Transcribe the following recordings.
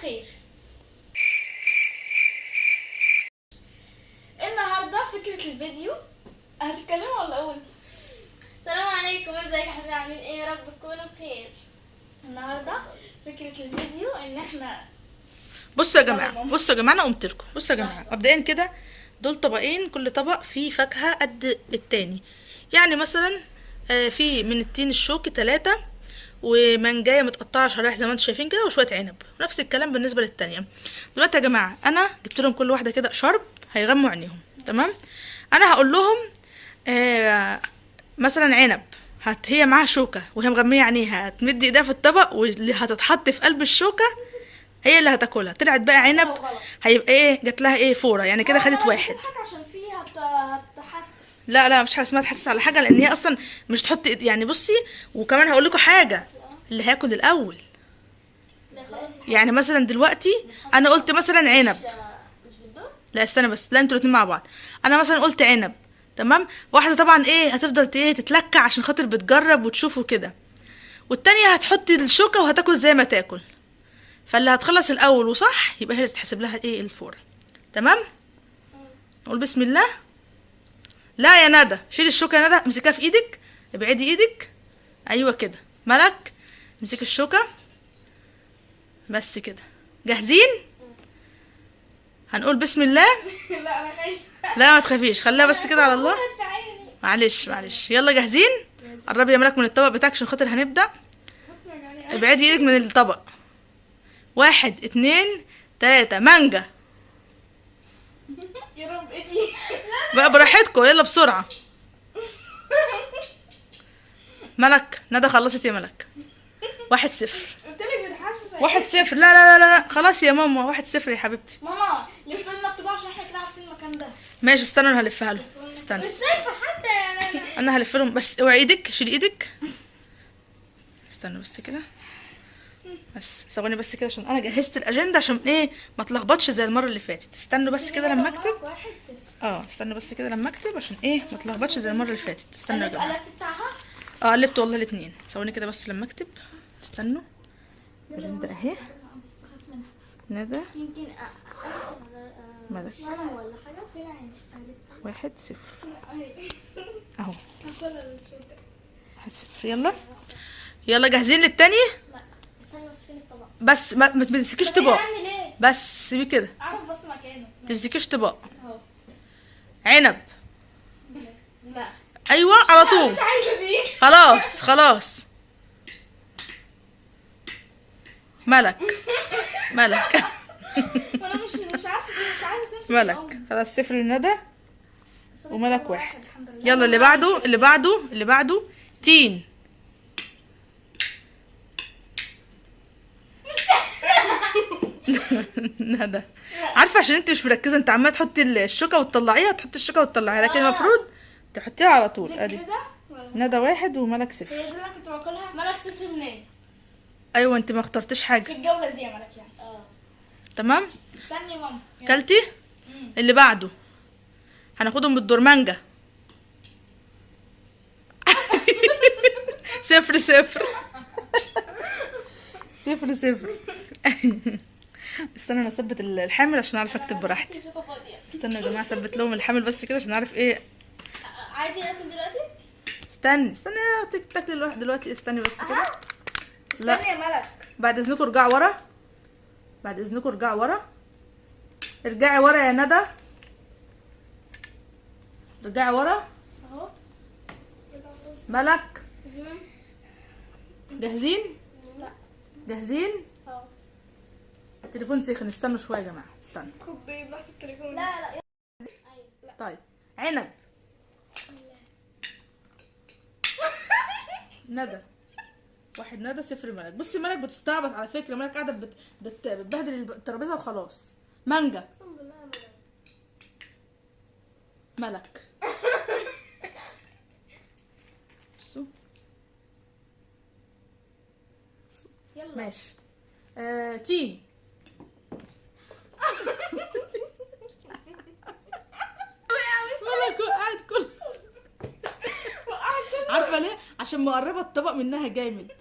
بخير. النهارده فكرة الفيديو هتتكلموا ولا اقول؟ السلام عليكم، ازيك يا حبيبي، عاملين ايه؟ يا رب تكونوا بخير. النهارده فكرة الفيديو ان احنا بصوا يا جماعه انا قمت لكم. بصوا يا جماعه، مبدئيا كده دول طبقين، كل طبق فيه فاكهه قد التاني. يعني مثلا في من التين الشوكي 3، ومانجايه متقطعه شرايح زي ما انتم شايفين كده، وشويه عنب. نفس الكلام بالنسبه للتانيه. دلوقتي يا جماعه انا جبت لهم كل واحده كده شرب هيغموا عينيهم. تمام. انا هقول لهم مثلا عنب، هي معاها شوكه وهي مغميه عينيها، هتمد ايديها في الطبق واللي هتتحط في قلب الشوكه هي اللي هتاكلها. طلعت بقى عنب هيبقى ايه؟ جات لها ايه؟ فوره. يعني كده خدت واحد. عشان فيها هتحسس. لا مفيش حاجه اسمها تحسس على حاجه، لان هي اصلا مش تحط يعني. بصي، وكمان هقول لكم حاجه، اللي هياكل الاول. يعني مثلا دلوقتي انا قلت مثلا عنب. لا استنى بس، لا انتوا الاتنين مع بعض. انا مثلا قلت عنب، تمام. واحده طبعا ايه هتفضل تتلكع عشان خاطر بتجرب وتشوفه كده، والتانية هتحط الشوكه وهتاكل زي ما تاكل. فاللي هتخلص الاول وصح يبقى هي اللي تحسب لها ايه؟ الفوره. تمام. نقول بسم الله. لا يا ندى، شيل الشوكه يا ندى، امسكها في ايدك، ابعدي ايدك. ايوه كده. ملك، امسك الشوكه. بس كده. جاهزين؟ هنقول بسم الله. لا انا خايفه. لا ما تخافيش، خليها بس كده على الله. معلش يلا جاهزين؟ قربي يا ملك من الطبق بتاعك عشان خاطر هنبدا. ابعدي ايدك من الطبق. 1 2 3. مانجا. يا رب ايدي. بقى براحتكم، يلا بسرعه. ملك، ندى خلصت يا ملك. 1-0. قلت لك بتحسس. 1-0. لا خلاص يا ماما، 1-0 يا حبيبتي. ماما لف لنا الطباعه عشان احنا كده عارفين المكان ده. ماشي استنى، انا هلفها لهم. استنى مش شايفه حد يعني. انا هلف لهم، بس اوعي ايدك، شيل ايدك. استنى بس كده، بس ثواني بس كده عشان انا جهزت الاجنده عشان ايه ما تلخبطش زي المره اللي فاتت. استنوا بس كده لما اكتب. استنوا بس كده لما اكتب عشان ايه ما تلخبطش زي المره اللي فاتت. استنوا يا جماعه. قلبت بتاعها. قلبت والله الاثنين. ثواني كده بس لما اكتب. استنوا. الاجنده اهي. ندى يمكن ملك. ولا حاجه. فين عين؟ 1-0 اهو. 1-0. يلا جاهزين للتاني؟ لا استني بس، فين الطبق؟ بس ما تمسكيش طباق. ليه؟ بس سيبيه كده. اعرف بس مكانه. تمسكيش طباق. اهو. عنب. لا ايوه على طول. مش عايزه دي. خلاص. ملك. وانا مش عارفه دي، مش عايزه تمسك. ملك. خلاص 0 لندى وملك 1. الحمد لله. يلا اللي بعده تين. ندى عارفه عشان انت مش مركزه، انت عماله تحطي الشوكه وتطلعيها، تحطي الشوكه وتطلعيها، لكن المفروض تحطيها على طول. ادي ندى 1 وملك 0. هي دي اللي انا كنت باكلها. ملك 0 منين؟ ايوه انت ما اخترتش في حاجه. الجوله دي يا ملك يعني. تمام. استني يا ماما. كلتي. اللي بعده هناخدهم بالدور. مانجا. 0-0. 0-0. استنى انا اثبت الحامل عشان اعرف اكتب براحتي. استنوا يا جماعه اثبت لهم الحامل بس كده عشان اعرف ايه. عادي اكل دلوقتي؟ استني تاكل لوحدك دلوقتي. استني بس كده. لا استني يا ملك. بعد اذنكم ارجعوا ورا. ارجعي ورا يا ندى. ارجعي ورا. اهو. ملك جاهزين؟ لا. جاهزين؟ اهو. التليفون سخن. استنوا شويه يا جماعه، استنوا. خد بحث التليفون. لا طيب عنب. ندى 1 ندى 0 ملك. بصي ملك بتستعبط على فكره، ملك قاعده بتبهدل الترابيزه وخلاص. مانجا. ملك. بصوا يلا. ماشي. تين. ملك وقعت كل. عارفه ليه؟ عشان مقربه الطبق منها جامد.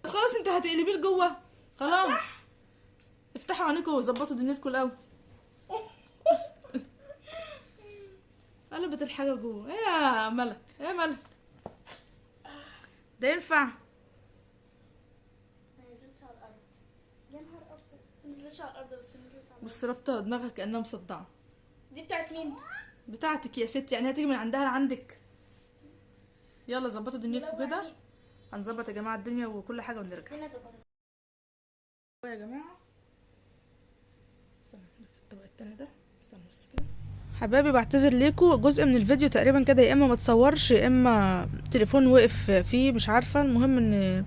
خلاص انت هتقلبيه لجوه. خلاص افتحوا عينيكم وظبطوا دنيتكم الاول. قلبت الحاجه جوه. ايه يا ملك، ايه يا ملك، ده ينفع؟ ما نزلتش على الارض. يا نهار ابيض، ما نزلتش على الارض بس نزلت على الارض. بص رابطه دماغك كانها مصدعه. دي بتاعت مين؟ بتاعتك يا ستي، يعني هتيجي من عندها لعندك. يلا ظبطوا دنيتكم كده. هنظبط يا جماعه الدنيا وكل حاجه ونرجع هنا تبقى. يا جماعه. استنى نلف الطبق التاني ده. استنى بس كده حبايبي، بعتذر ليكم جزء من الفيديو تقريبا كده يا اما ما تصورش يا اما تليفون وقف فيه، مش عارفه. المهم ان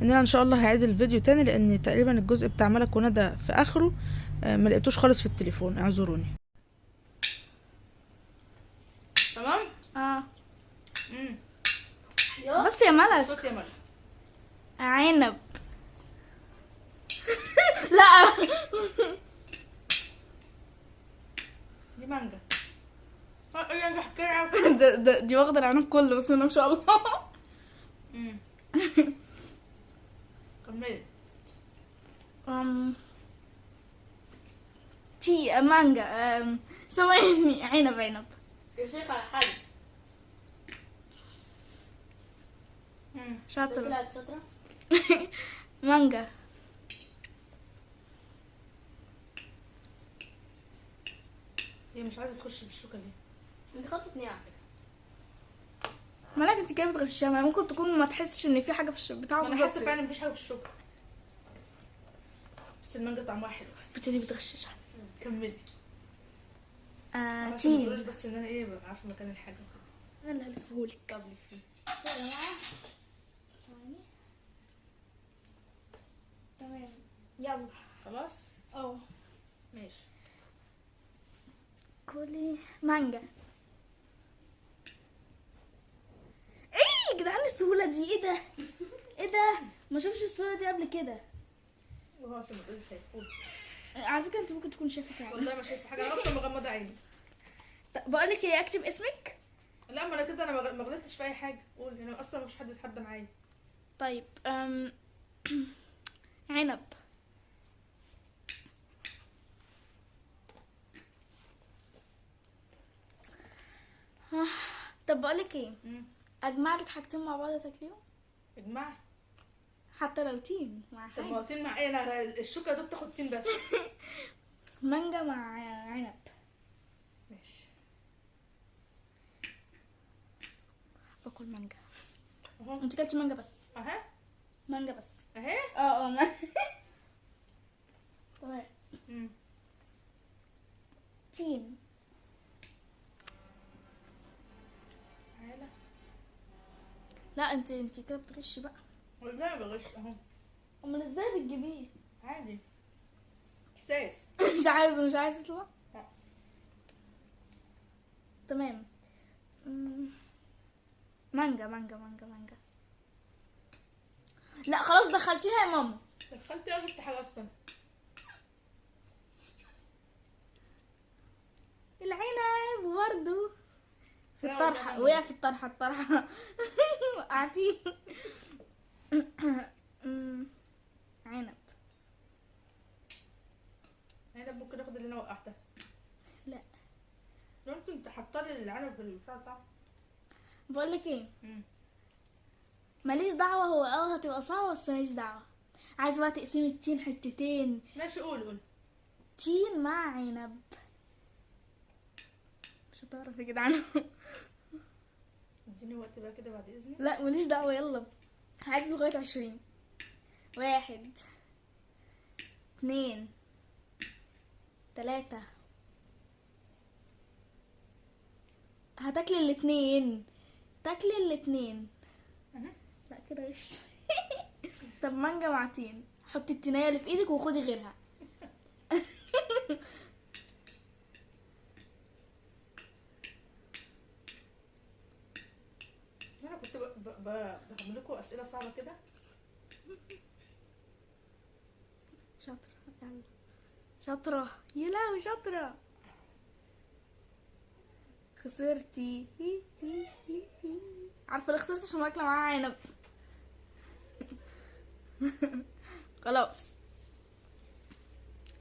انا ان شاء الله هعيد الفيديو تاني لان تقريبا الجزء بتاع ملك وندى في اخره ما لقيتوش خالص في التليفون، اعذروني. تمام. بس يا ملك، صوت يا ملك. عنب. لا دي مانجا. دي واخده العنب كله، بسم الله ما شاء الله. كملي. تي مانجا. ثواني، عنب. يمسك على حاجه. شاطرة. طلعت شاطرة. مانجا. هي مش عايزه تخش بالشوكه ليه؟ انت خطتني على فكرة. مالك انت كده بتغشها؟ ما ممكن تكون ما تحسش ان في حاجة في بتاعه. انا حاسه فعلا مفيش حاجه في الشوكه، بس المانجا طعمها حلو. بتدي بتغششها. كملي. تين. بس ان انا ايه ببقى عارفه مكان الحاجه. انا اللي هلفهولك. قبل فيه. ثواني. تمام يلا. خلاص. ماشي. كلي مانجا. ايه يا جدعان السهولة دي؟ ايه ده؟ ما شوفش السهولة دي قبل كده. وهو عشان ما تقوليش هيفوت. على فكرة انت ممكن تكون شايفة فعلا. والله ما شايفه حاجه، انا اصلا مغمضه عيني. بقول لك ايه، اكتب اسمك. لا ما انا كده انا ما غلطتش في اي حاجه. قولي، انا اصلا مفيش حد يتحدى معايا. طيب عنب. طب بقول لك ايه، اجمع لك حاجتين مع بعض تاكليهم. اجمعي. حتى لو تين مع طب حاجه. ما هو تين مع ايه؟ انا الشوكه دول تاخد تين بس. مانجا مع عنب. ماشي. باكل مانجا. اهو. انت كلتي مانجا بس. اهي. مانجا بس. اهي. تمام. تين. تعالى. لا انت كده بتغشي بقى. والله ما بغش اهو. امال ازاي بتجيبيه؟ عادي. احساس. مش عايزه يطلع. لا. تمام. مانجا. لا خلاص دخلتيها يا ماما. دخلتي انا شفت حاجه اصلا. العنب برضه في لا الطرحه. والله وقع في الطرحه. وقعتيه. عنب. انا ممكن اخد اللي انا وقعتها. لا ممكن تحطي لي العنب في البتاع صح. بقول لك ايه، ماليش دعوه. هو هتبقى صعبه بس ماليش دعوه. عايز بقى تقسيم التين حتتين. ماشي قول. تين مع عنب. مش هتعرف يا جدعان. اديني وقت بقى كده بعد اذنك. لا ماليش دعوه، يلا هعد لغايه 20. 1 2 3. هتاكلي الاتنين. تاكلي الاتنين. لا كده غش. طب مانجا مع تين. حطي التينية اللي في ايدك وخدي غيرها. انا كنت بعمل لكم اسئله صعبه كده. شاطرة يلا. شاطرة يا لهوي شاطرة. خسرتي. عارفة ليه خسرت؟ عشان واكلة معاها عنب. خلاص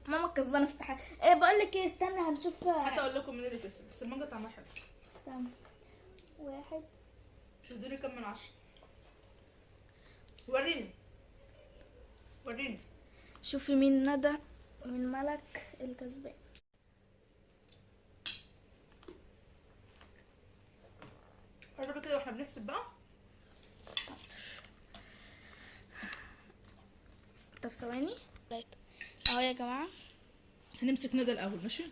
ماما كسبانه في التحدي. ايه بقول لك ايه، استنى هنشوف. حتى اقول لكم مين اللي كسب، بس المانجا طعمها حلو. استنى. 1. تدوني كام من 10؟ وريني وريني. شوفي مين ندى ومين ملك الكسبان. قربي كده واحنا بنحسب بقى. طب ثواني اهو يا جماعه. هنمسك ندى الاول ماشي.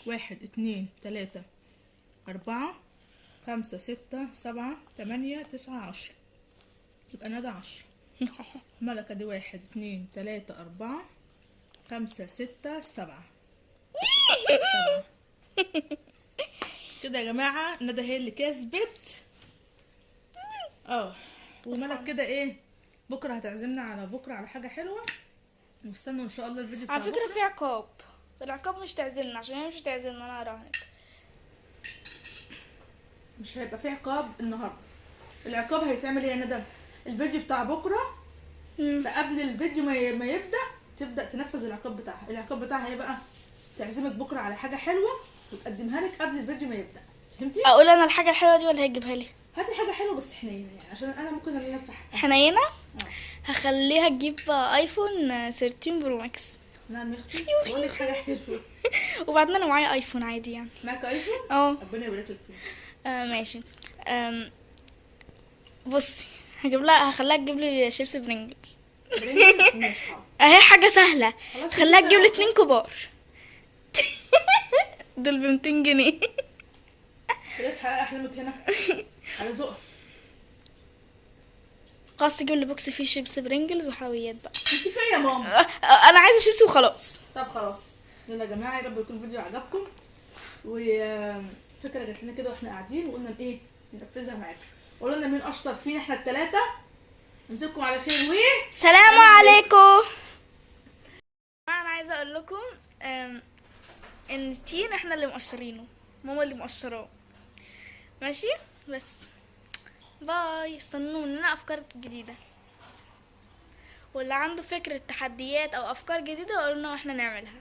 1 2 3 4 5 6 7 8 9 10. يبقى ندى 10. ملكة دي 1 2 3 4 5 6 7 كده يا جماعة. ندى هي اللي كسبت. وملك كده ايه، بكرة هتعزمنا على بكرة على حاجة حلوة. واستنوا ان شاء الله الفيديو بتاع على فكره بكرة. في عقاب. العقاب مش تعزلنا، عشان هي مش تعزلنا انا هراهنك. مش هيبقى في عقاب النهارده. العقاب هيتعمل ايه يا ندى؟ الفيديو بتاع بكره فقبل الفيديو ما يبدا تبدا تنفذ العقاب بتاعها. العقاب بتاعها هي بقى تعزمك بكره على حاجه حلوه وتقدمها لك قبل الفيديو ما يبدا. فهمتي؟ اقول انا الحاجه الحلوه دي ولا هي تجيبها لي؟ هاتي حاجه حلوه بس حنينه يعني، عشان انا ممكن اللي ادفع حقها. حنينه. هخليها تجيب ايفون 13 برو ماكس. نعم يا اختي، بقول لك حاجه حلوه. وبعدين انا معايا ايفون عادي يعني. معاك ايفون؟ ربنا يبارك لك فيه. ماشي. بصي هخليها تجيب لي شيبس برينجلز. اهي حاجه سهله. خليها تجيب لي 2 كبار. دول ب 200 جنيه. خليك تحقق احلامك هنا على ذوقك. خلاص تجيب لي بوكس فيه شيبس برينجلز وحلويات بقى. انت فين يا ماما؟ انا عايزه شيبس وخلاص. طب خلاص يلا يا جماعه، يا رب يكون الفيديو عجبكم. وفكره جات لنا كده واحنا قاعدين وقلنا ايه ننفذها معاكم. قولوا لنا مين اشطر فينا احنا الثلاثه. نمسككم على خير سلام عليكم. انا عايزه اقول لكم ان التين احنا اللي مقشرينه، ماما اللي مقشراه. ماشي بس باي. استنوا مننا افكار جديده، واللي عنده فكره تحديات او افكار جديده قولوا لنا واحنا نعملها.